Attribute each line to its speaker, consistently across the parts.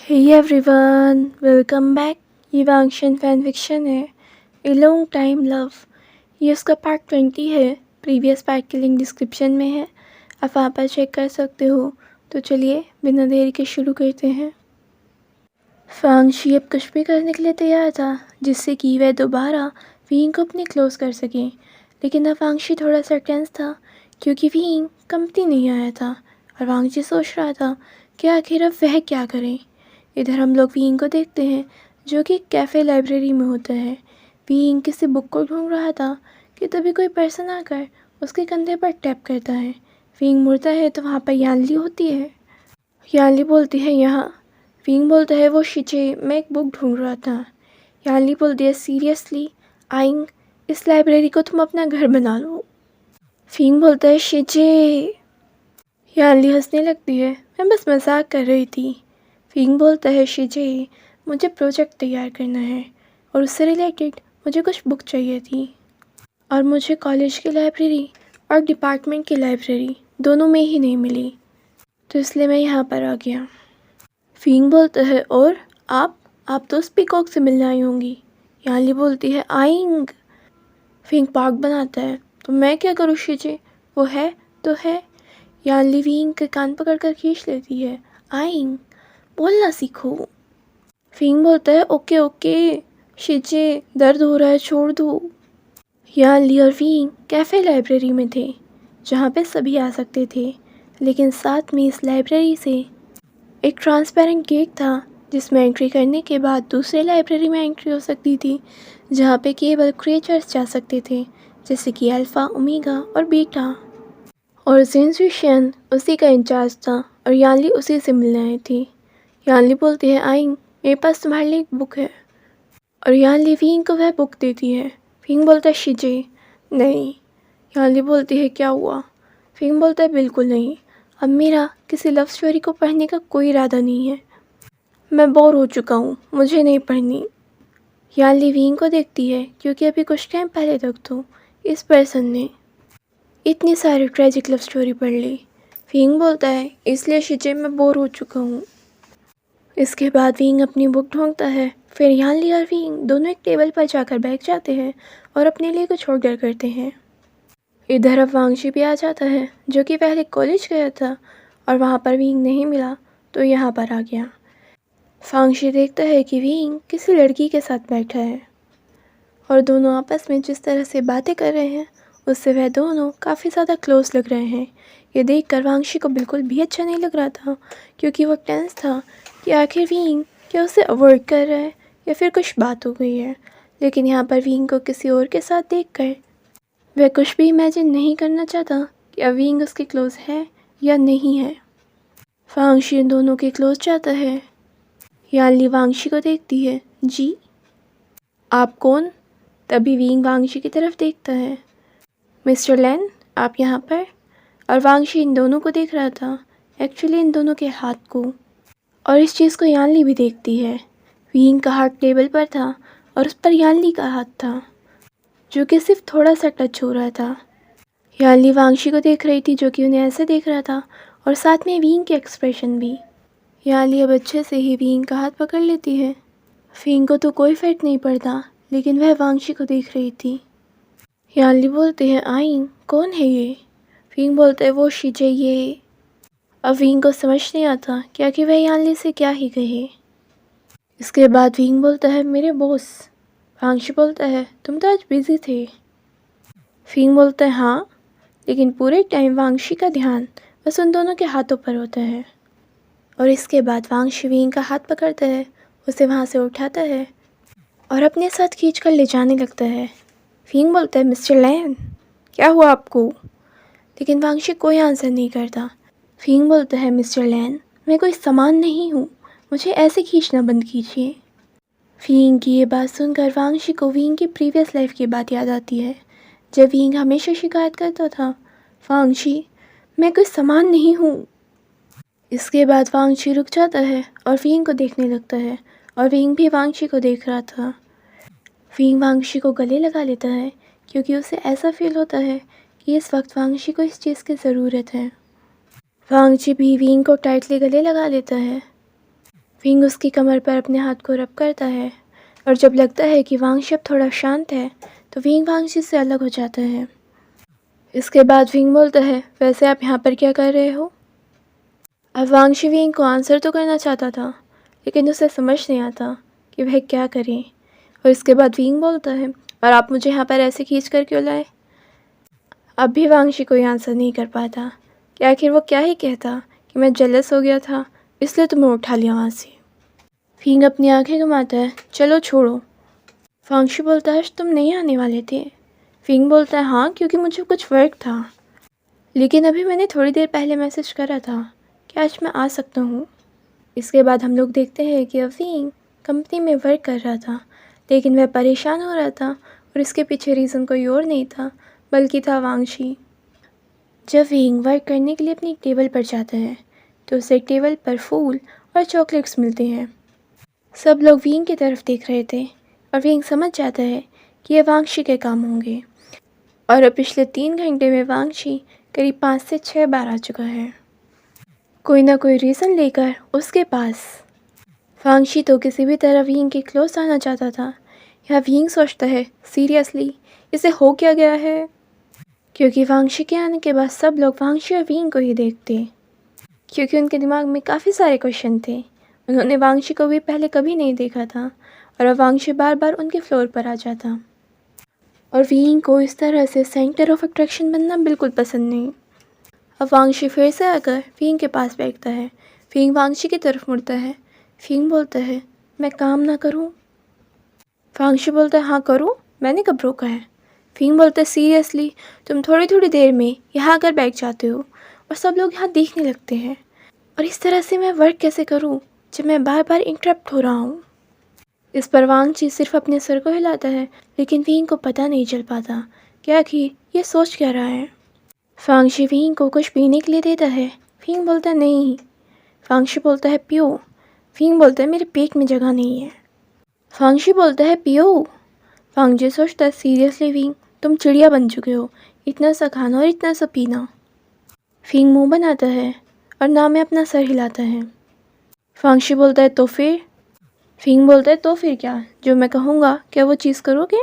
Speaker 1: Hey everyone, welcome back. ये वांगशन fan fiction है, a long time love. ये उसका पार्ट 20 है। प्रीवियस पार्ट की लिंक डिस्क्रिप्शन में है, आप वहाँ पर चेक कर सकते हो। तो चलिए बिना देरी के शुरू करते हैं। फांगशी अब कुछ भी करने के लिए तैयार था जिससे कि वह दोबारा वींग को अपने क्लोज कर सके। लेकिन अब वांगशी थोड़ा सा टेंस था क्योंकि वींग कंपनी नहीं आया था और वांगशी सोच रहा था कि आखिर अब वह क्या करे। इधर हम लोग वींग को देखते हैं जो कि कैफ़े लाइब्रेरी में होता है। वींग किसी बुक को ढूंढ रहा था कि तभी कोई पर्सन आकर उसके कंधे पर टैप करता है। वींग मुड़ता है तो वहाँ पर यानली होती है। यानली बोलती है यहाँ। वींग बोलता है वो शिचे, मैं एक बुक ढूंढ रहा था। यानली बोलती है सीरियसली आइंग, इस लाइब्रेरी को तुम अपना घर बना लो। वींग बोलता है शिचे। यानली हंसने लगती है, मैं बस मजाक कर रही थी। वींग बोलता है शिजे, मुझे प्रोजेक्ट तैयार करना है और उससे रिलेटेड मुझे कुछ बुक चाहिए थी और मुझे कॉलेज की लाइब्रेरी और डिपार्टमेंट की लाइब्रेरी दोनों में ही नहीं मिली, तो इसलिए मैं यहाँ पर आ गया। वींग बोलता है और आप तो उस पीकॉक से मिलने आई होंगी। यानली बोलती है आइंग। वींग पार्क बनाता है, तो मैं क्या करूँ शिजे, वो है तो है। यानली वींग के कान पकड़कर खींच लेती है। आइंग, बोलना सीखो। वींग बोलता है ओके ओके शिजे, दर्द हो रहा है, छोड़ दो। यानली और वींग कैफ़े लाइब्रेरी में थे जहाँ पे सभी आ सकते थे, लेकिन साथ में इस लाइब्रेरी से एक ट्रांसपेरेंट गेट था जिसमें एंट्री करने के बाद दूसरे लाइब्रेरी में एंट्री हो सकती थी जहाँ पे केवल क्रिएचर्स जा सकते थे, जैसे कि अल्फ़ा, ओमेगा और बीटा। और जिनजुशियन उसी का इंचार्ज था और यानली उसी से मिलने आई थी। यानली बोलती है आइंग, मेरे पास तुम्हारे लिए एक बुक है। और यानली वींग को वह बुक देती है। वींग बोलता है शिजे, नहीं। यानली बोलती है क्या हुआ। वींग बोलता है बिल्कुल नहीं, अब मेरा किसी लव स्टोरी को पढ़ने का कोई इरादा नहीं है, मैं बोर हो चुका हूँ, मुझे नहीं पढ़नी। यानली वींग को देखती है क्योंकि अभी कुछ टाइम पहले तक तो इस पर्सन ने इतनी सारी ट्रेजिक लव स्टोरी पढ़ ली। वींग बोलता है इसलिए शिजे मैं बोर हो चुका हूँ। इसके बाद वींग अपनी बुक ढूंढता है। फिर यानली और वींग दोनों एक टेबल पर जाकर बैठ जाते हैं और अपने लिए कुछ ऑर्डर करते हैं। इधर अब वांगशी भी आ जाता है जो कि पहले कॉलेज गया था और वहाँ पर वींग नहीं मिला तो यहाँ पर आ गया। वांगशी देखता है कि वींग किसी लड़की के साथ बैठा है और दोनों आपस में जिस तरह से बातें कर रहे हैं उससे वह दोनों काफ़ी ज़्यादा क्लोज लग रहे हैं। ये देखकर वांगशी को बिल्कुल भी अच्छा नहीं लग रहा था क्योंकि वो टेंस था कि आखिर वींग क्या उसे अवॉइड कर रहा है या फिर कुछ बात हो गई है। लेकिन यहाँ पर वींग को किसी और के साथ देखकर वह कुछ भी इमेजिन नहीं करना चाहता कि अब वींग उसके क्लोज है या नहीं है। वांगशी इन दोनों के क्लोज जाता है। यानली वांगशी को देखती है, जी आप कौन। तभी वींग वांगशी की तरफ देखता है। मिस्टर लैन, आप यहाँ पर। और वांगशी इन दोनों को देख रहा था, एक्चुअली इन दोनों के हाथ को। और इस चीज़ को यानली भी देखती है। वींग का हाथ टेबल पर था और उस पर यानली का हाथ था जो कि सिर्फ थोड़ा सा टच हो रहा था। यानली वांगशी को देख रही थी जो कि उन्हें ऐसे देख रहा था और साथ में वींग के एक्सप्रेशन भी। यानली अब अच्छे से ही वींग का हाथ पकड़ लेती है। वींग को तो कोई फर्क नहीं पड़ता, लेकिन वह वांगशी को देख रही थी। यानली बोलते हैं आइंग, कौन है ये। वींग बोलते हैं वो शिजे ये। अब वींग को समझ नहीं आता कि आखिर वह यानली से क्या ही कहे। इसके बाद वींग बोलता है मेरे बॉस। वांगशी बोलता है तुम तो आज बिजी थे। वींग बोलता है हाँ, लेकिन पूरे टाइम वांगशी का ध्यान बस उन दोनों के हाथों पर होता है। और इसके बाद वांगशी वींग का हाथ पकड़ता है, उसे वहाँ से उठाता है और अपने साथ खींच कर ले जाने लगता है। वींग बोलता है मिस्टर लैन, क्या हुआ आपको। लेकिन वांगशी कोई आंसर नहीं करता। वींग बोलता है मिस्टर लैन, मैं कोई सामान नहीं हूँ, मुझे ऐसे खींचना बंद कीजिए। वींग की ये बात सुनकर वांगशी को वींग की प्रीवियस लाइफ की बात याद आती है जब वींग हमेशा शिकायत करता था, वांगशी मैं कोई सामान नहीं हूँ। इसके बाद वांगशी रुक जाता है और वींग को देखने लगता है और वींग भी वांगशी को देख रहा था। वींग वांगशी को गले लगा लेता है क्योंकि उसे ऐसा फील होता है कि इस वक्त वांगशी को इस चीज़ की ज़रूरत है। वांगशी भी वींग को टाइटली गले लगा लेता है। विंग उसकी कमर पर अपने हाथ को रब करता है और जब लगता है कि वांगशी अब थोड़ा शांत है तो विंग वांगशी से अलग हो जाता है। इसके बाद विंग बोलता है, वैसे आप यहाँ पर क्या कर रहे हो? अब वांगशी विंग को आंसर तो करना चाहता था लेकिन उसे समझ नहीं आता कि वह क्या करे। और इसके बाद विंग बोलता है, और आप मुझे यहाँ पर ऐसे खींच कर क्यों लाए? अब भी वांगशी कोई आंसर नहीं कर पाता कि आखिर वो क्या ही कहता कि मैं जेलस हो गया था इसलिए तुम्हें उठा लिया वहाँ से। विंग अपनी आंखें घुमाता है, चलो छोड़ो। वांगशी बोलता है, तुम नहीं आने वाले थे? विंग बोलता है, हाँ क्योंकि मुझे कुछ वर्क था, लेकिन अभी मैंने थोड़ी देर पहले मैसेज करा था कि आज मैं आ सकता हूँ। इसके बाद हम लोग देखते हैं कि विंग कंपनी में वर्क कर रहा था लेकिन वह परेशान हो रहा था और इसके पीछे रीज़न कोई और नहीं था बल्कि था वांगशी। जब विंग वर्क करने के लिए अपनी टेबल पर जाता है तो उसे टेबल पर फूल और चॉकलेट्स मिलते हैं। सब लोग विंग की तरफ देख रहे थे और विंग समझ जाता है कि ये वांगशी के काम होंगे। और अब पिछले 3 घंटे में वांगशी करीब 5 से 6 बार आ चुका है, कोई ना कोई रीज़न लेकर उसके पास। वांगशी तो किसी भी तरह विंग के क्लोज आना चाहता था। यहाँ विंग सोचता है, सीरियसली इसे हो क्या गया है? क्योंकि वांगशी के आने के बाद सब लोग वांगशी और विंग को ही देखते, क्योंकि उनके दिमाग में काफ़ी सारे क्वेश्चन थे। उन्होंने वांगशी को भी पहले कभी नहीं देखा था और अब वांगशी बार बार उनके फ्लोर पर आ जाता। और विंग को इस तरह से सेंटर ऑफ अट्रैक्शन बनना बिल्कुल पसंद नहीं। अब वांगशी फिर से आकर विंग के पास बैठता है। विंग वांगशी की तरफ मुड़ता है। विंग बोलता है, मैं काम ना करूं? वांगशी बोलता है, हाँ करूं, मैंने कब रोका है? विंग बोलता है, सीरियसली तुम थोड़ी थोड़ी देर में यहाँ आकर बैठ जाते हो और सब लोग यहाँ देखने लगते हैं, और इस तरह से मैं वर्क कैसे करूं जब मैं बार बार इंटरप्ट हो रहा हूँ? इस पर वांगशी सिर्फ अपने सर को हिलाता है लेकिन विंग को पता नहीं चल पाता कि आखिर ये सोच क्या रहा है। वांगशी विंग को कुछ पीने के लिए देता है। विंग बोलता है, नहीं। वांगशी बोलता है, पियो। विंग बोलता है, मेरे पेट में जगह नहीं है। वांगशी बोलता है, पियो। वांगशी सोचता है, सीरियसली विंग तुम चिड़िया बन चुके हो, इतना सा खाना और इतना सा पीना। विंग मुंह बनाता है और ना में अपना सर हिलाता है। वांगशी बोलता है, तो फिर? विंग बोलता है, तो फिर क्या, जो मैं कहूँगा क्या वो चीज़ करोगे?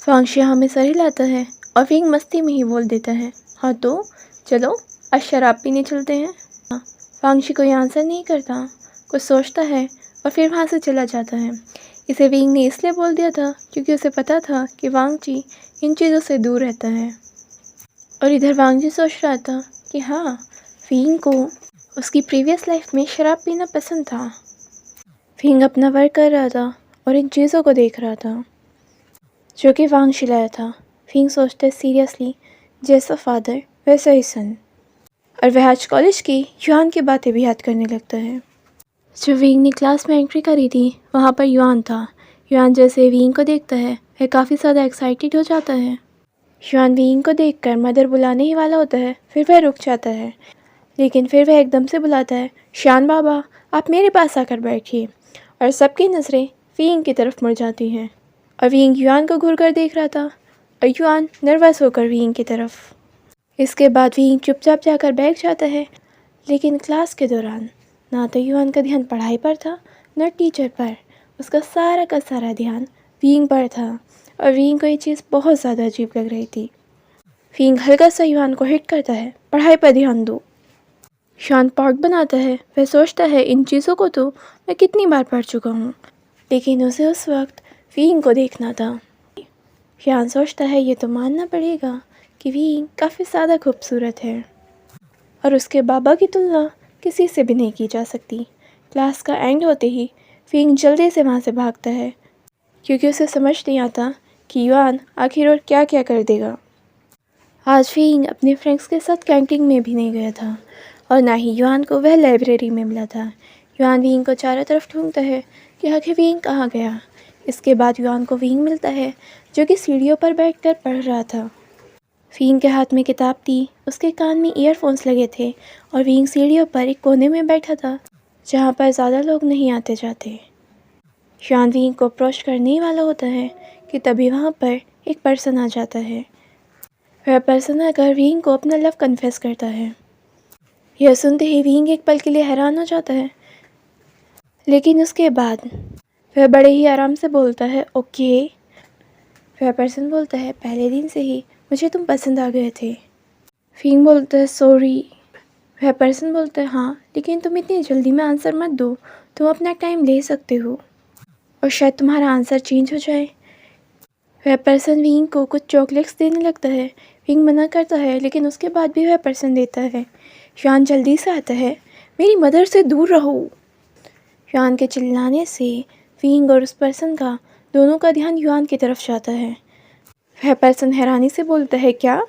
Speaker 1: वांगशी हमें सर हिलाता है और विंग मस्ती में ही बोल देता है, हाँ तो चलो आज शराब पीने चलते हैं। वांगशी कोई आंसर नहीं करता, कुछ सोचता है और फिर वहाँ से चला जाता है। इसे विंग ने इसलिए बोल दिया था क्योंकि उसे पता था कि वांगशी इन चीज़ों से दूर रहता है। और इधर वांगशी सोच रहा था कि हाँ, विंग को उसकी प्रीवियस लाइफ में शराब पीना पसंद था। विंग अपना वर्क कर रहा था और इन चीज़ों को देख रहा था जो कि वांगशी लाया था। विंग सोचता है, सीरियसली जैसा फादर वैसा ही सन। और वह आज कॉलेज की युआन की बातें भी याद करने लगता है। जब विंग ने क्लास में एंट्री करी थी वहाँ पर युआन था। युआन जैसे विंग को देखता है वह काफ़ी ज़्यादा एक्साइटेड हो जाता है। युआन विंग को देखकर मदर बुलाने ही वाला होता है, फिर वह रुक जाता है, लेकिन फिर वह एकदम से बुलाता है, शान बाबा आप मेरे पास आकर बैठिए। और सबकी नज़रें विंग की तरफ मुड़ जाती हैं और विंग युआन को घूर कर देख रहा था और युआन नर्वस होकर विंग की तरफ। इसके बाद विंग चुपचाप जाकर बैठ जाता है, लेकिन क्लास के दौरान ना तो युआन का ध्यान पढ़ाई पर था न टीचर पर। उसका सारा का सारा ध्यान विंग पर था और विंग को ये चीज़ बहुत ज़्यादा अजीब लग रही थी। विंग हल्का सा युआन को हिट करता है, पढ़ाई पर ध्यान दो। युआन पार्ट बनाता है, वह सोचता है इन चीज़ों को तो मैं कितनी बार पढ़ चुका हूँ, लेकिन उसे उस वक्त विंग को देखना था। युआन सोचता है ये तो मानना पड़ेगा कि विंग काफ़ी ज़्यादा खूबसूरत है और उसके बाबा की तुलना किसी से भी नहीं की जा सकती। क्लास का एंड होते ही विंग जल्दी से वहाँ से भागता है क्योंकि उसे समझ नहीं आता कि युआन आखिर और क्या क्या कर देगा। आज विंग अपने फ्रेंड्स के साथ कैंटीन में भी नहीं गया था और ना ही युआन को वह लाइब्रेरी में मिला था। युआन विंग को चारों तरफ ढूंढता है कि आखिर विंग कहाँ गया। इसके बाद युआन को विंग मिलता है जो कि सीढ़ियों पर बैठकर पढ़ रहा था। विंग के हाथ में किताब थी, उसके कान में ईयरफोन्स लगे थे और विंग सीढ़ियों पर एक कोने में बैठा था जहाँ पर ज़्यादा लोग नहीं आते जाते। युआन विंग को अप्रोच करने ही वाला होता है कि तभी वहाँ पर एक पर्सन आ जाता है। वह पर्सन आकर विंग को अपना लव कन्फेस करता है। यह सुनते ही विंग एक पल के लिए हैरान हो जाता है लेकिन उसके बाद वह बड़े ही आराम से बोलता है ओके। वह पर्सन बोलता है पहले दिन से ही मुझे तुम पसंद आ गए थे। फिंग बोलता है सॉरी। वह पर्सन बोलता है हाँ, लेकिन तुम इतनी जल्दी में आंसर मत दो, तुम अपना टाइम ले सकते हो और शायद तुम्हारा आंसर चेंज हो जाए। वह पर्सन विंग को कुछ चॉकलेट्स देने लगता है। विंग मना करता है, लेकिन उसके बाद भी वह पर्सन देता है। शान जल्दी से आता है, मेरी मदर से दूर रहो। शान के चिल्लाने से विंग और उस पर्सन का दोनों का ध्यान युआन की तरफ जाता है। वह पर्सन हैरानी से बोलता है क्या?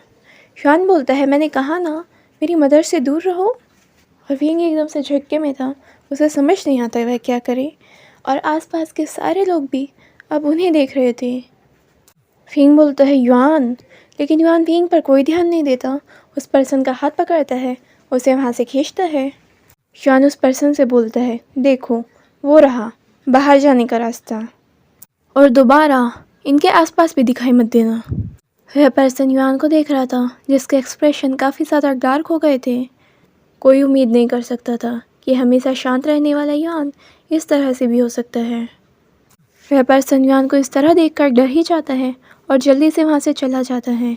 Speaker 1: शान बोलता है मैंने कहा ना, मेरी मदर से दूर रहो। और विंग एकदम से झटके में था, उसे समझ नहीं आता वह क्या करे, और आसपास के सारे लोग भी अब उन्हें देख रहे थे। फिंग बोलता है युआन, लेकिन युआन फिंग पर कोई ध्यान नहीं देता। उस पर्सन का हाथ पकड़ता है, उसे वहाँ से खींचता है। युआन उस पर्सन से बोलता है देखो, वो रहा बाहर जाने का रास्ता, और दोबारा इनके आसपास भी दिखाई मत देना। वह पर्सन युआन को देख रहा था, जिसके एक्सप्रेशन काफ़ी ज़्यादा डार्क हो गए थे। कोई उम्मीद नहीं कर सकता था कि हमेशा शांत रहने वाला युआन इस तरह से भी हो सकता है। वह पर्सन युआन को इस तरह देखकर डर ही जाता है और जल्दी से वहाँ से चला जाता है।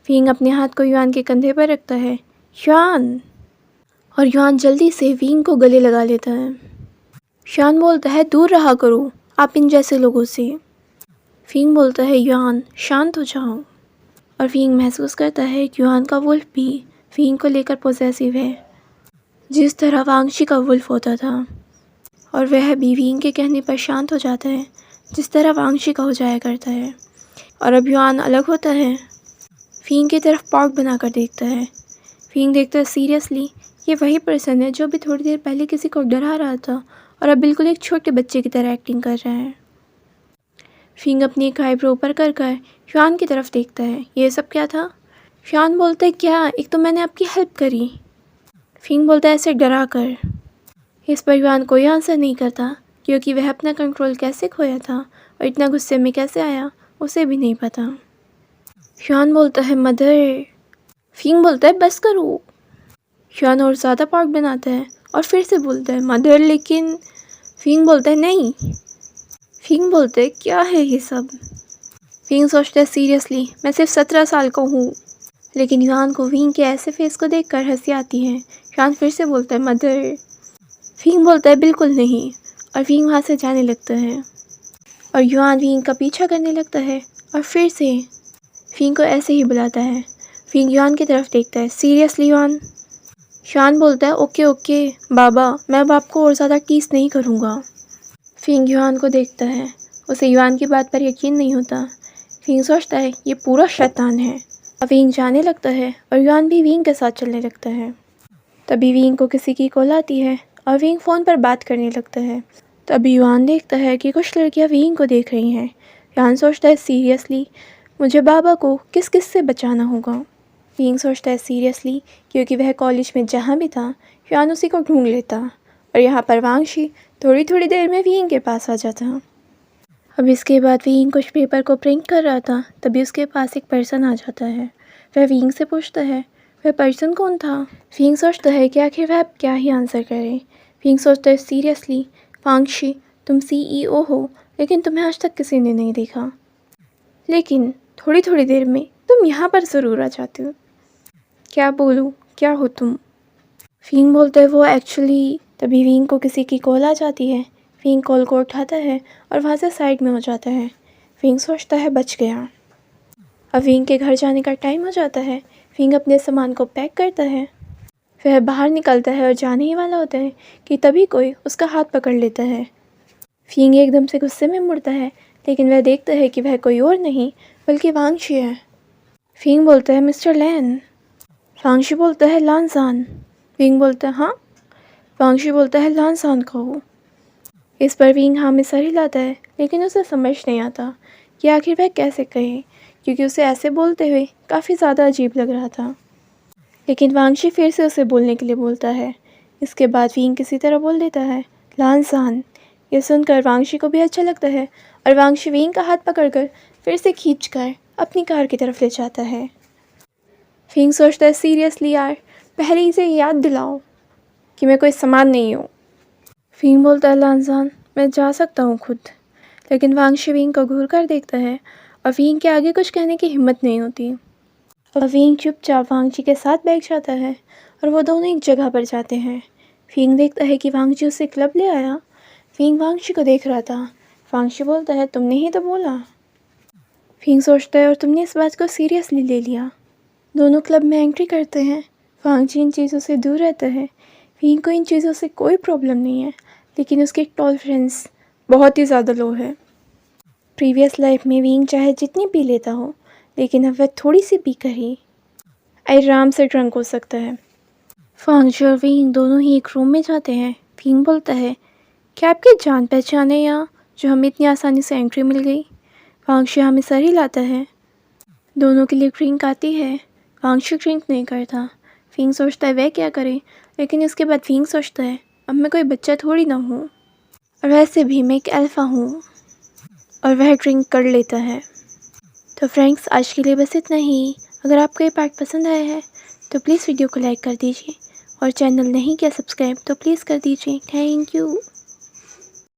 Speaker 1: फिंग अपने हाथ को युआन के कंधे पर रखता है, युआन, और युआन जल्दी से विंग को गले लगा लेता है। शान बोलता है दूर रहा करो आप इन जैसे लोगों से। फिंग बोलता है युआन शांत हो जाओ, और फिंग महसूस करता है कि युआन का वुल्फ भी फिंग को लेकर पॉसेसिव है, जिस तरह वांगशी का वुल्फ होता था, और वह भी फिंग के कहने पर शांत हो जाता है जिस तरह वांगशी का हो जाया करता है। और अब युआन अलग होता है, फिंग की तरफ पॉक बनाकर देखता है। फिंग देखता है सीरियसली ये वही पर्सन है जो भी थोड़ी देर पहले किसी को डरा रहा था और अब बिल्कुल एक छोटे बच्चे की तरह एक्टिंग कर रहा है। फिंग अपनी एक आईब्रो ऊपर कर कर युआन की तरफ देखता है, ये सब क्या था? युआन बोलता है क्या, एक तो मैंने आपकी हेल्प करी। फिंग बोलता है ऐसे डरा कर। इस पर युआन कोई आंसर नहीं करता, क्योंकि वह अपना कंट्रोल कैसे खोया था और इतना गुस्से में कैसे आया उसे भी नहीं पता। युआन बोलता है मदर। फिंग बोलता है बस करो। युआन और ज़्यादा पार्क बनाता है और फिर से बोलता है मदर, लेकिन फिंग बोलता है नहीं। फिंग बोलता है क्या है ये सब? फिंग सोचता है सीरियसली मैं सिर्फ 17 साल का हूँ। लेकिन युआन को फिंग के ऐसे फेस को देखकर हंसी आती है। युआन फिर से बोलता है मदर। फिंग बोलता है बिल्कुल नहीं, और फिंग वहाँ से जाने लगता है और युआन फिंग का पीछा करने लगता है और फिर से फिंग को ऐसे ही बुलाता है। फिंग युआन की तरफ देखता है, सीरियसली युआन? युआन बोलता है ओके ओके बाबा, मैं अब आपको और ज़्यादा टीस नहीं करूँगा। फिंग युआन को देखता है, उसे युआन की बात पर यकीन नहीं होता। फिंग सोचता है ये पूरा शैतान है। अब फिंग जाने लगता है और युआन भी विंग के साथ चलने लगता है। तभी विंग को किसी की कॉल आती है और विंग फ़ोन पर बात करने लगता है। तभी युआन देखता है कि कुछ लड़कियां विंग को देख रही हैं। युआन सोचता है सीरियसली मुझे बाबा को किस किस से बचाना होगा। विंग सोचता है सीरियसली, क्योंकि वह कॉलेज में जहाँ भी था युआन उसी को ढूंढ लेता और यहाँ पर वांगशी थोड़ी थोड़ी देर में विंग के पास आ जाता। अब इसके बाद विंग कुछ पेपर को प्रिंट कर रहा था, तभी उसके पास एक पर्सन आ जाता है। वह विंग से पूछता है वह पर्सन कौन था? विंग सोचता है कि आखिर वह अब क्या ही आंसर करे। विंग सोचता है सीरियसली वांगशी तुम CEO हो, लेकिन तुम्हें आज तक किसी ने नहीं देखा, लेकिन थोड़ी थोड़ी देर में तुम यहाँ पर ज़रूर आ जाते हो। क्या बोलूँ, क्या हो तुम? विंग बोलता है वो एक्चुअली। तभी विंग को किसी की कॉल आ जाती है। विंग कॉल को उठाता है और वहाँ से साइड में हो जाता है। विंग सोचता है बच गया। अब विंग के घर जाने का टाइम हो जाता है। विंग अपने सामान को पैक करता है, वह बाहर निकलता है और जाने ही वाला होता है कि तभी कोई उसका हाथ पकड़ लेता है। विंग एकदम से गुस्से में मुड़ता है, लेकिन वह देखता है कि वह कोई और नहीं बल्कि वांगशी है। विंग बोलता है मिस्टर लैन। वांगशी बोलता है लानसान। विंग बोलता है हाँ। वांगशी बोलता है लानसान कहो। इस पर विंग हाँ में सर हिलाता है, लेकिन उसे समझ नहीं आता कि आखिर वह कैसे कहे, क्योंकि उसे ऐसे बोलते हुए काफ़ी ज़्यादा अजीब लग रहा था। लेकिन वांगशी फिर से उसे बोलने के लिए बोलता है। इसके बाद विंग किसी तरह बोल देता है लानसान। यह सुनकर वांगशी को भी अच्छा लगता है और वांगशी विंग का हाथ पकड़कर फिर से खींचकर अपनी कार की तरफ ले जाता है। विंग सोचता है सीरियसली यार, पहले इसे याद दिलाओ कि मैं कोई सामान नहीं हूँ। फ़िंग बोलता है लांजान, मैं जा सकता हूँ खुद। लेकिन वांगशी फ़िंग को घूर कर देखता है और फ़िंग के आगे कुछ कहने की हिम्मत नहीं होती। और फ़िंग चुपचाप वांगची के साथ बैठ जाता है और वो दोनों एक जगह पर जाते हैं। फ़िंग देखता है कि वांगची उसे क्लब ले आया। फ़िंग वांगची को देख रहा था। वांगची बोलता है, तुमने ही तो बोला। फ़िंग सोचता है, और तुमने इस बात को सीरियसली ले लिया। दोनों क्लब में एंट्री करते हैं। वांगची इन चीज़ों से दूर रहता है। फ़िंग को इन चीज़ों से कोई प्रॉब्लम नहीं है, लेकिन उसकी टॉलरेंस बहुत ही ज़्यादा लो है। प्रीवियस लाइफ में फ़िंग चाहे जितनी पी लेता हो, लेकिन अब वह थोड़ी सी पीकर ही आराम से ड्रंक हो सकता है। वांगची और फ़िंग दोनों ही एक रूम में जाते हैं। फ़िंग बोलता है, क्या आपकी जान पहचान है यहाँ, जो हमें इतनी आसानी से एंट्री मिल गई? वांगची हमें सर हिलाता है। दोनों के लिए ड्रिंक आती है। वांगची ड्रिंक नहीं करता। फ़िंग सोचता है वह क्या करे, लेकिन इसके बाद फ़िंग सोचता है, अब मैं कोई बच्चा थोड़ी ना हूँ, और वैसे भी मैं एक अल्फ़ा हूँ। और वह ड्रिंक कर लेता है। तो फ्रेंड्स, आज के लिए बस इतना ही। अगर आपको ये पार्ट पसंद आया है तो प्लीज़ वीडियो को लाइक कर दीजिए, और चैनल नहीं किया सब्सक्राइब तो प्लीज़ कर दीजिए। Thank you.